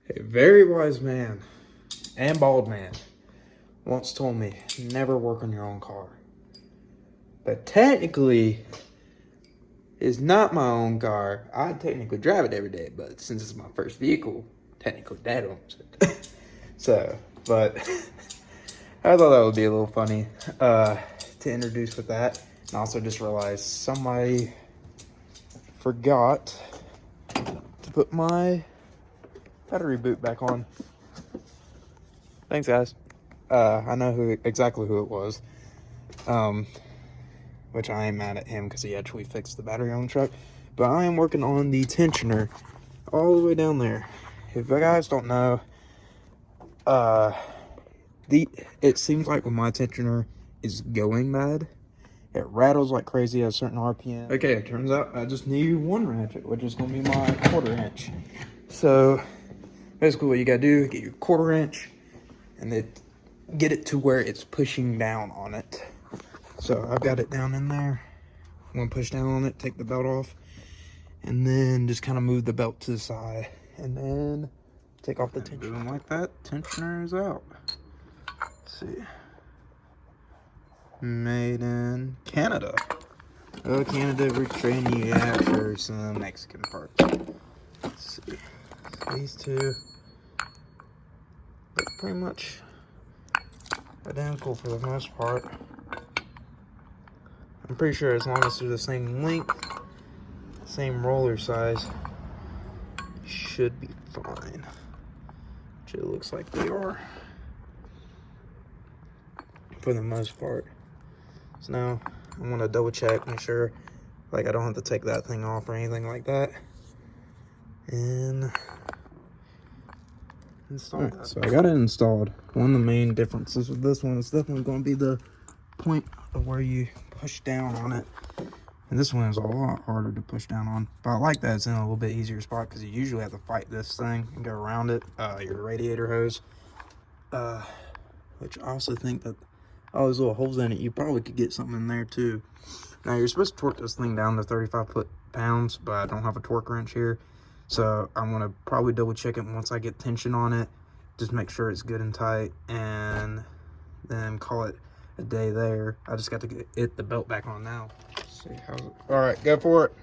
A very wise man and bald man once told me, never work on your own car. But technically, it's not my own car. I technically drive it every day, but since it's my first vehicle, technically Dad owns it. So, but I thought that would be a little funny to introduce with that. And also just realized somebody forgot to put my battery boot back on. Thanks, guys. I know exactly who it was. Which I ain't mad at him because he actually fixed the battery on the truck. But I am working on the tensioner all the way down there. If you guys don't know, it seems like when my tensioner is going bad, it rattles like crazy at a certain RPM. Okay, it turns out I just need one ratchet, which is going to be my 1/4 inch. So basically what you got to do, get your 1/4 inch and then get it to where it's pushing down on it. So I've got it down in there. I'm going to push down on it, take the belt off, and then just kind of move the belt to the side. And then take off the tensioner. Doing like that, tensioner is out. Let's see. Made in Canada. Oh, Canada manufactures some Mexican parts. Let's see. So these two look pretty much identical for the most part. I'm pretty sure as long as they're the same length, same roller size, should be fine. Which it looks like they are. For the most part. So now I'm gonna double check, make sure like I don't have to take that thing off or anything like that. And install it. So I got it installed. One of the main differences with this one is definitely going to be the point of where you push down on it. And this one is a lot harder to push down on. But I like that it's in a little bit easier spot because you usually have to fight this thing and go around it, your radiator hose. Which I also think that all those little holes in it, you probably could get something in there too. Now you're supposed to torque this thing down to 35 foot-pounds, but I don't have a torque wrench here. So I'm gonna probably double check it once I get tension on it. Just make sure it's good and tight, and then call it a day there. I just got to get the belt back on now. Let's see how's it. All right, go for it.